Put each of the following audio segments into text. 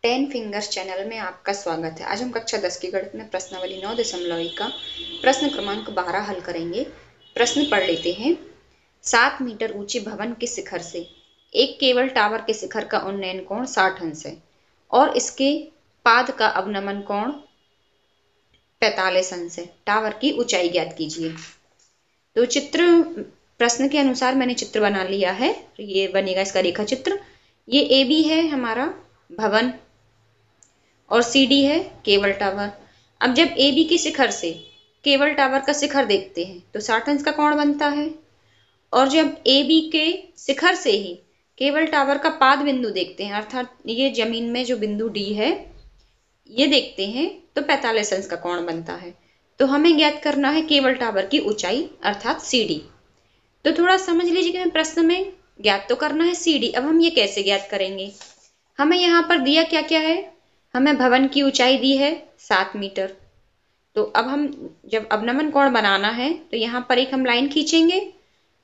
10 fingers channel में आपका स्वागत है। आज हम कक्षा 10 की गणित में प्रश्नावली 9.1 का प्रश्न क्रमांक 12 हल करेंगे। प्रश्न पढ़ लेते हैं। 7 मीटर ऊंचे भवन के शिखर से एक केबल टावर के शिखर का उन्नयन कोण 60 अंश है और इसके पाद का अवनमन कोण 45 अंश है। टावर की ऊंचाई ज्ञात कीजिए। तो चित्र प्रश्न के अनुसार मैंने चित्र बना लिया है। ये बनेगा इसका रेखा चित्र। ये ए बी है हमारा भवन और सी डी है केबल टावर। अब जब ए बी के शिखर से केबल टावर का शिखर देखते हैं तो 60 अंश का कोण बनता है और जब ए बी के शिखर से ही केबल टावर का पाद बिंदु देखते हैं अर्थात ये जमीन में जो बिंदु डी है ये देखते हैं तो 45 अंश का कोण बनता है। तो हमें ज्ञात करना है केबल टावर की ऊंचाई अर्थात सी डी। तो थोड़ा समझ लीजिए कि प्रश्न में ज्ञात तो करना है सी डी। अब हम ये कैसे ज्ञात करेंगे? हमें यहाँ पर दिया क्या क्या है? हमें भवन की ऊंचाई दी है 7 मीटर। तो अब हम जब अवनमन कोण बनाना है तो यहाँ पर एक हम लाइन खींचेंगे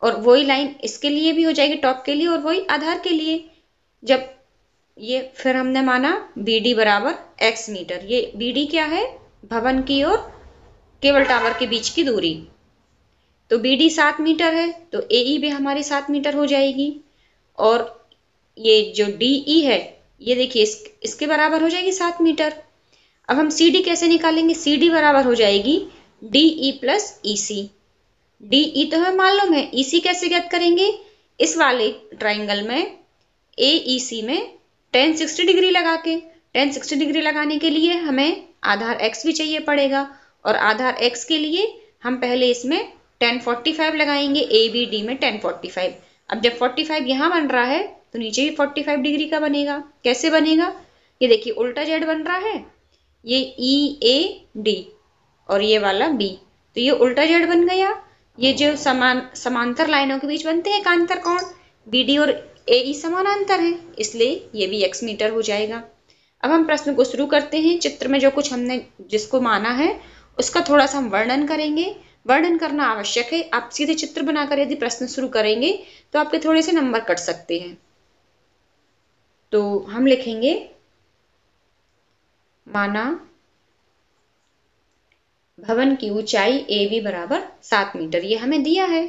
और वही लाइन इसके लिए भी हो जाएगी टॉप के लिए और वही आधार के लिए। जब ये फिर हमने माना बी डी बराबर x मीटर। ये बी डी क्या है? भवन की और केबल टावर के बीच की दूरी। तो बी डी 7 मीटर है तो ए ई भी हमारी 7 मीटर हो जाएगी और ये जो डी ई है ये देखिए इसके बराबर हो जाएगी 7 मीटर। अब हम सी डी कैसे निकालेंगे? सी डी बराबर हो जाएगी डी ई प्लस ई सी। डी ई तो हमें मालूम है, ई सी कैसे ज्ञात करेंगे? इस वाले ट्राइंगल में ए ई सी में tan 60 डिग्री लगा के। tan 60 डिग्री लगाने के लिए हमें आधार x भी चाहिए पड़ेगा और आधार x के लिए हम पहले इसमें tan 45 लगाएंगे। ए बी डी में tan 45। अब जब 45 यहाँ बन रहा है तो नीचे भी 45 डिग्री का बनेगा। कैसे बनेगा? ये देखिए उल्टा जेड बन रहा है, ये ई ए डी और ये वाला बी, तो ये उल्टा जेड बन गया। ये जो समांतर लाइनों के बीच बनते हैं एकांतर कोण बी डी और ए ई समानांतर है, इसलिए ये भी x मीटर हो जाएगा। अब हम प्रश्न को शुरू करते हैं। चित्र में जो कुछ हमने जिसको माना है उसका थोड़ा सा हम वर्णन करेंगे। वर्णन करना आवश्यक है। आप सीधे चित्र बनाकर यदि प्रश्न शुरू करेंगे तो आपके थोड़े से नंबर कट सकते हैं। तो हम लिखेंगे माना भवन की ऊंचाई ए बी बराबर 7 मीटर। ये हमें दिया है।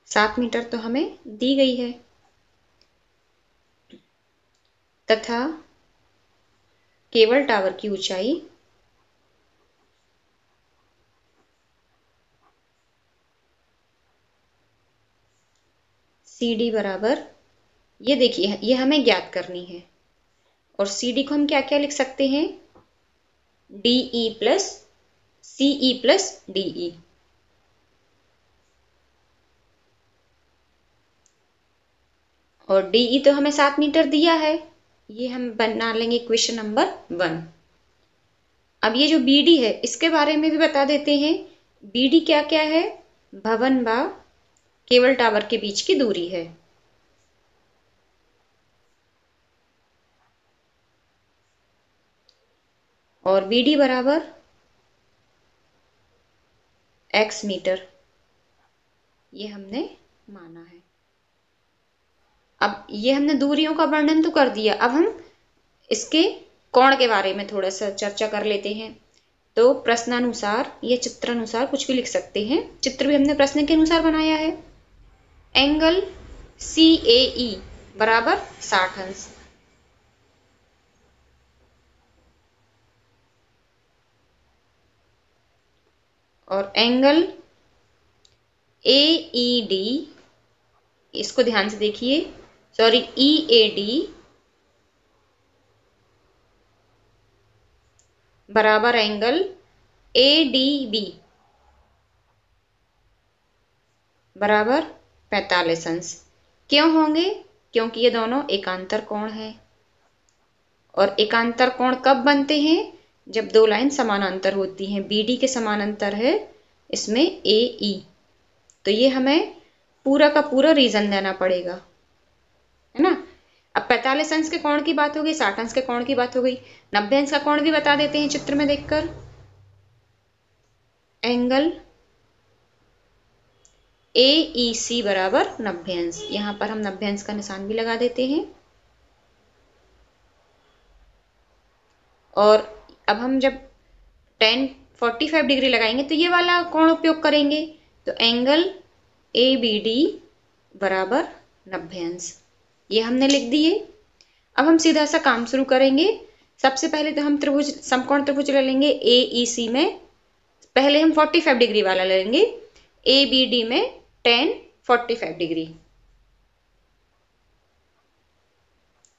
सात मीटर तो हमें दी गई है तथा केबल टावर की ऊंचाई सी डी बराबर, ये देखिए ये हमें ज्ञात करनी है और सी डी को हम क्या क्या लिख सकते हैं? डी ई प्लस सी ई प्लस डी ई। और डी ई तो हमें 7 मीटर दिया है, ये हम बना लेंगे क्वेश्चन नंबर 1। अब ये जो बी डी है इसके बारे में भी बता देते हैं। बी डी क्या क्या है? भवन व केबल टावर के बीच की दूरी है। और बी डी बराबर x मीटर, ये हमने माना है। अब ये हमने दूरियों का वर्णन तो कर दिया, अब हम इसके कोण के बारे में थोड़ा सा चर्चा कर लेते हैं। तो प्रश्नानुसार या चित्रानुसार कुछ भी लिख सकते हैं। चित्र भी हमने प्रश्न के अनुसार बनाया है। एंगल सी ए ई बराबर 60 अंश और एंगल ए ई डी, इसको ध्यान से देखिए, सॉरी ई ए डी बराबर एंगल ए डी बी बराबर 45 अंश। क्यों होंगे? क्योंकि ये दोनों एकांतर कोण हैं और एकांतर कोण कब बनते हैं? जब दो लाइन समानांतर होती हैं। बी डी के समानांतर है इसमें ए ई। तो ये हमें पूरा का पूरा रीजन देना पड़ेगा, है ना। अब 45 अंश के कोण की बात हो गई, 60 अंश के कोण की बात हो गई, 90 अंश का कोण भी बता देते हैं चित्र में देखकर। एंगल AEC बराबर 90 अंश। यहाँ पर हम 90 अंश का निशान भी लगा देते हैं। और अब हम जब 1045 डिग्री लगाएंगे तो ये वाला कोण उपयोग करेंगे, तो एंगल ABD बराबर 90 अंश, ये हमने लिख दिए। अब हम सीधा सा काम शुरू करेंगे। सबसे पहले तो हम त्रिभुज, समकोण त्रिभुज ले लेंगे। AEC में पहले हम 45 डिग्री वाला ले लेंगे, ABD में 1045 डिग्री।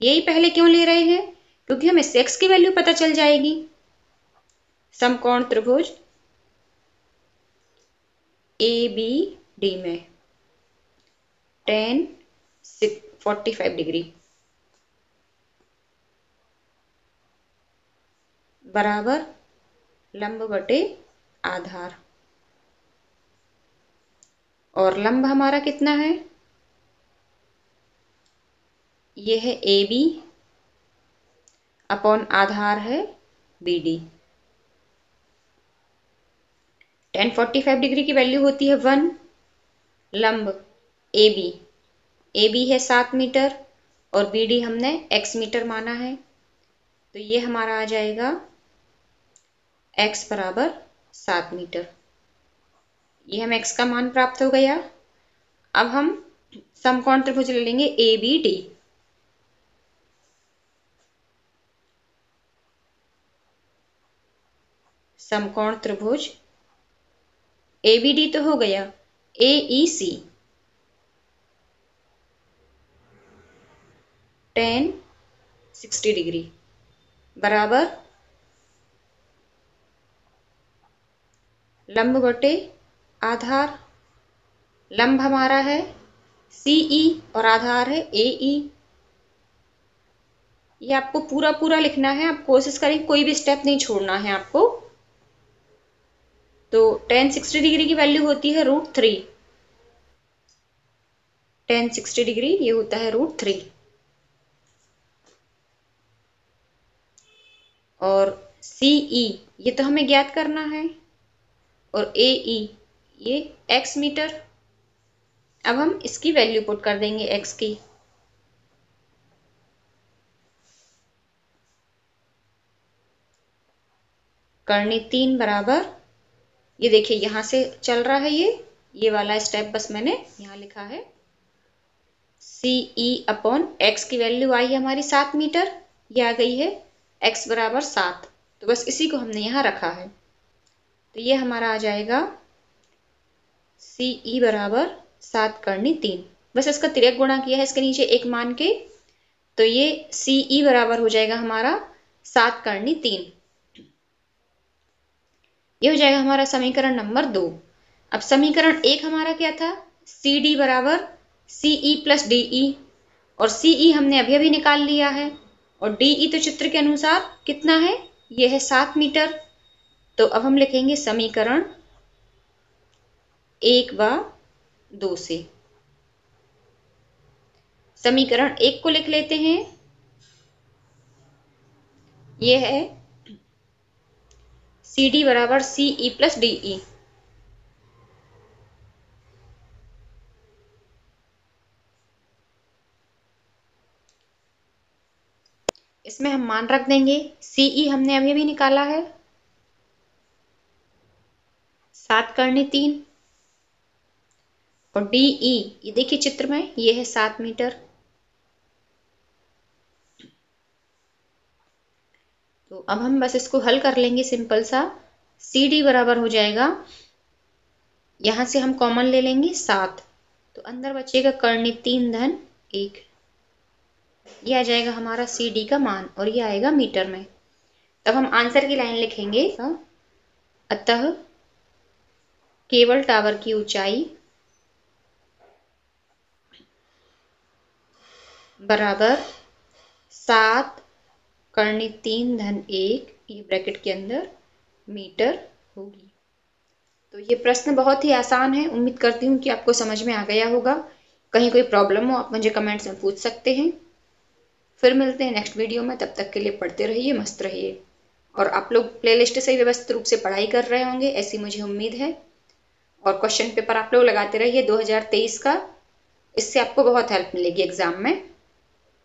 यही पहले क्यों ले रहे हैं? क्योंकि हमें x की वैल्यू पता चल जाएगी। समकोण त्रिभुज ABD में 1045 डिग्री बराबर लंब बटे आधार, और लंब हमारा कितना है? ये है AB अपॉन आधार है BD। 1045 डिग्री की वैल्यू होती है 1। लंब AB है 7 मीटर और BD हमने x मीटर माना है, तो ये हमारा आ जाएगा x बराबर 7 मीटर। ये हम x का मान प्राप्त हो गया। अब हम समकोण त्रिभुज ले लेंगे ABD। समकोण त्रिभुज ABD तो हो गया, AEC 1060 डिग्री बराबर लंब बटे आधार। लंब हमारा है CE और आधार है AE। ये आपको पूरा पूरा लिखना है, आप कोशिश करें कोई भी स्टेप नहीं छोड़ना है आपको। तो 1060 डिग्री की वैल्यू होती है √3। 1060 डिग्री ये होता है √3। और CE ये तो हमें ज्ञात करना है, और AE ये x मीटर। अब हम इसकी वैल्यू पुट कर देंगे x की। करनी 3 बराबर, ये देखिए यहां से चल रहा है ये वाला स्टेप बस मैंने यहां लिखा है। CE अपॉन x की वैल्यू आई है हमारी 7 मीटर, ये आ गई है x बराबर 7, तो बस इसी को हमने यहाँ रखा है। तो ये हमारा आ जाएगा CE बराबर 7 करनी 3। बस इसका तिर्यक गुणा किया है इसके नीचे एक मान के, तो ये CE बराबर हो जाएगा हमारा 7 करनी 3। ये हो जाएगा हमारा समीकरण नंबर 2। अब समीकरण 1 हमारा क्या था? CD बराबर CE प्लस DE, और CE हमने अभी अभी निकाल लिया है, और DE तो चित्र के अनुसार कितना है? ये है 7 मीटर। तो अब हम लिखेंगे समीकरण 1 व 2 से। समीकरण 1 को लिख लेते हैं, ये है CD बराबर CE प्लस DE। इसमें हम मान रख देंगे। CE हमने अभी अभी निकाला है 7 करनी 3, और DE ये देखिए चित्र में ये है 7 मीटर। तो अब हम बस इसको हल कर लेंगे सिंपल सा। CD बराबर हो जाएगा, यहां से हम कॉमन ले लेंगे 7, तो अंदर बचेगा करनी 3 धन 1। ये आ जाएगा हमारा CD का मान, और ये आएगा मीटर में। तब हम आंसर की लाइन लिखेंगे, अतः केबल टावर की ऊंचाई बराबर 7 करनी 3 धन 1, ये ब्रैकेट के अंदर मीटर होगी। तो ये प्रश्न बहुत ही आसान है, उम्मीद करती हूँ कि आपको समझ में आ गया होगा। कहीं कोई प्रॉब्लम हो आप मुझे कमेंट्स में पूछ सकते हैं। फिर मिलते हैं नेक्स्ट वीडियो में, तब तक के लिए पढ़ते रहिए, मस्त रहिए। और आप लोग प्लेलिस्ट से व्यवस्थित रूप से पढ़ाई कर रहे होंगे, ऐसी मुझे उम्मीद है। और क्वेश्चन पेपर आप लोग लगाते रहिए 2023 का, इससे आपको बहुत हेल्प मिलेगी एग्जाम में।